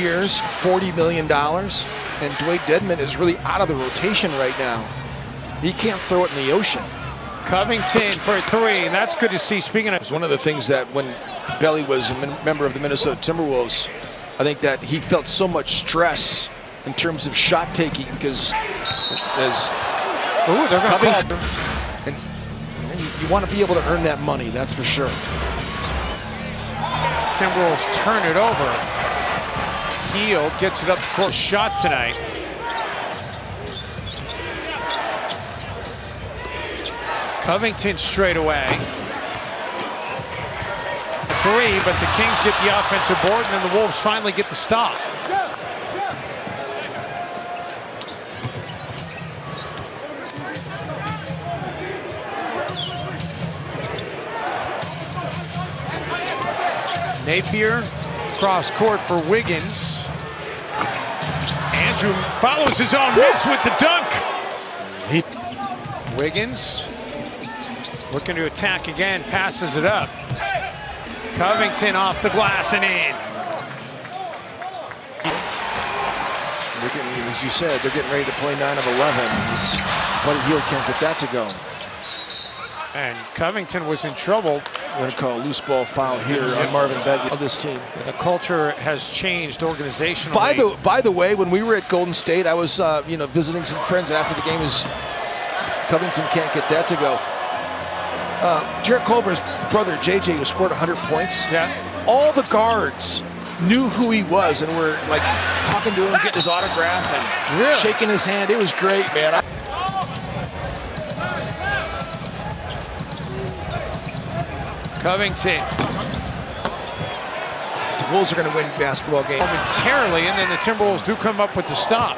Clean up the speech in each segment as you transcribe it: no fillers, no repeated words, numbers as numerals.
years, $40 million. And Dwayne Dedmon is really out of the rotation right now. He can't throw it in the ocean. Covington for three, and that's good to see. Speaking of, it's one of the things that when Belly was a member of the Minnesota Timberwolves, I think that he felt so much stress in terms of shot taking because as they're Covington, and you want to be able to earn that money, that's for sure. Timberwolves turn it over. Heel gets it up the court. Shot tonight. Covington straight away. Three, but the Kings get the offensive board, and then the Wolves finally get the stop. Napier, cross court for Wiggins. Andrew follows his own miss with the dunk. Wiggins looking to attack again, passes it up. Covington off the glass and in. As you said, they're getting ready to play 9 of 11. Buddy Hield can't get that to go. And Covington was in trouble. We're going to call a loose ball foul here on Marvin Bagley of this team. And the culture has changed organizationally. By the way, when we were at Golden State, I was visiting some friends after the game. Covington can't get that to go. Jarrett Culver's brother JJ, who scored 100 points. Yeah. All the guards knew who he was and were like talking to him, getting his autograph and shaking his hand. It was great, man. Covington. The Wolves are going to win basketball game momentarily, and then the Timberwolves do come up with the stop.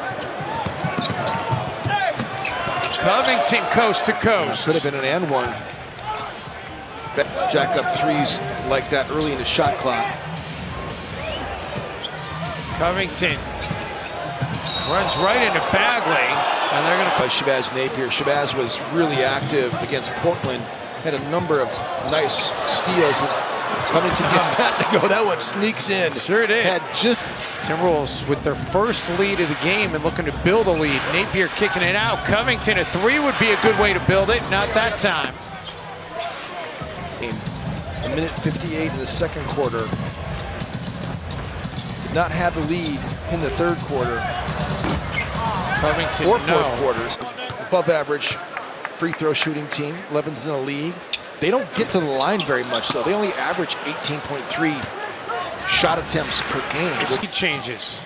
Covington coast to coast. Could have been an and one. Jack up threes like that early in the shot clock. Covington runs right into Bagley, and they're going to call Shabazz Napier. Shabazz was really active against Portland. Had a number of nice steals, and Covington gets that to go. That one sneaks in. Sure did. Timberwolves with their first lead of the game and looking to build a lead. Napier kicking it out. Covington, a three would be a good way to build it. Not that time. A minute 58 in the second quarter. Did not have the lead in the third quarter. Covington, or fourth quarters. Above average free throw shooting team, 11th in the league. They don't get to the line very much, though. They only average 18.3 shot attempts per game. It changes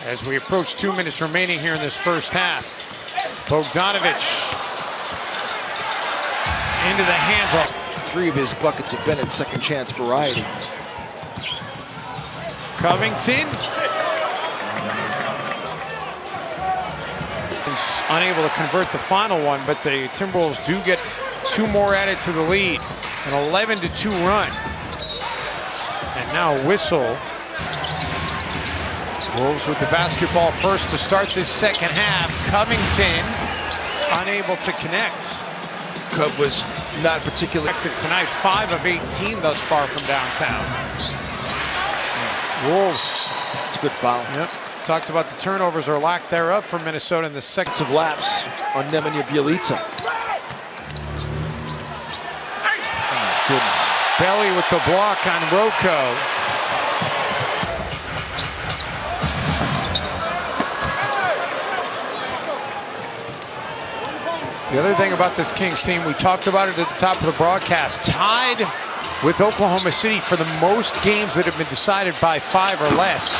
as we approach 2 minutes remaining here in this first half. Bogdanovich into the hands of. 3 of his buckets have been in second chance variety. Covington. Unable to convert the final one, but the Timberwolves do get 2 more added to the lead. An 11-2 run. And now a whistle. Wolves with the basketball first to start this second half. Covington unable to connect. Cub was not particularly active tonight. 5 of 18 thus far from downtown. Wolves. It's a good foul. Yep. Talked about the turnovers or lack thereof for Minnesota in the second of laps on Nemanja Bjelica. Oh, goodness. Belly with the block on Rocco. The other thing about this Kings team, we talked about it at the top of the broadcast, tied with Oklahoma City for the most games that have been decided by 5 or less.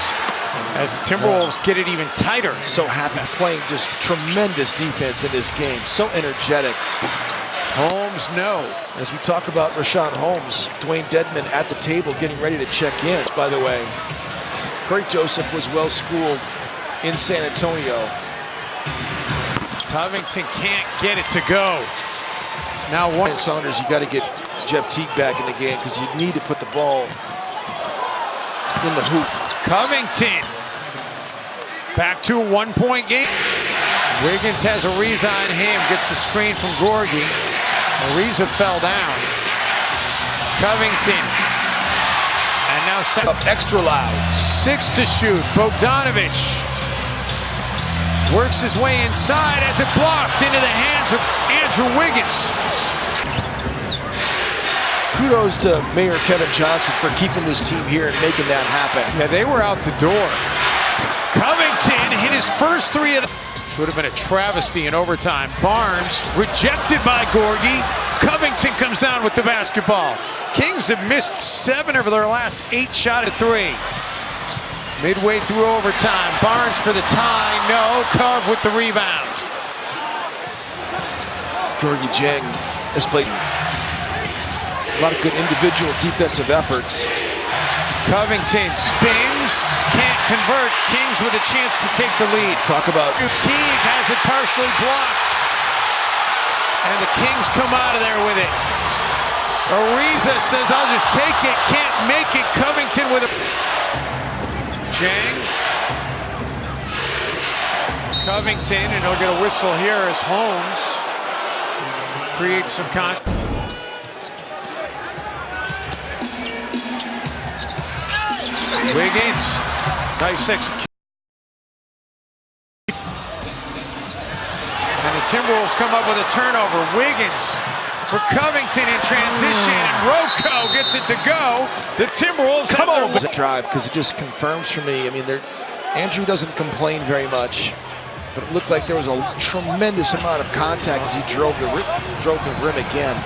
As the Timberwolves get it even tighter. So happy playing just tremendous defense in this game. So energetic. Holmes, no. As we talk about Rashawn Holmes, Dwayne Dedmon at the table getting ready to check in. By the way, Corey Joseph was well schooled in San Antonio. Covington can't get it to go. Now one. Saunders, you got to get Jeff Teague back in the game because you need to put the ball in the hoop. Covington back to a 1-point game. Wiggins has Ariza on him, gets the screen from Gorgie. Ariza fell down. Covington, and now set Up extra loud. 6 to shoot. Bogdanovich works his way inside as it blocked into the hands of Andrew Wiggins. Kudos to Mayor Kevin Johnson for keeping this team here and making that happen. Yeah, they were out the door. Covington hit his first 3 of the... Which would have been a travesty in overtime. Barnes rejected by Gorgie. Covington comes down with the basketball. Kings have missed 7 of their last 8 shots at 3. Midway through overtime, Barnes for the tie. No, Cove with the rebound. Gorgie Jang has played a lot of good individual defensive efforts. Covington spins, can't convert. Kings with a chance to take the lead. Talk about Teague has it partially blocked. And the Kings come out of there with it. Ariza says, I'll just take it, can't make it. Covington with a... Jang. Covington, and he'll get a whistle here as Holmes creates some Wiggins, nice execution. And the Timberwolves come up with a turnover. Wiggins for Covington in transition, and Rocco gets it to go. The Timberwolves come on the drive, because it just confirms for me. I mean, Andrew doesn't complain very much, but it looked like there was a tremendous amount of contact as he drove the rim again.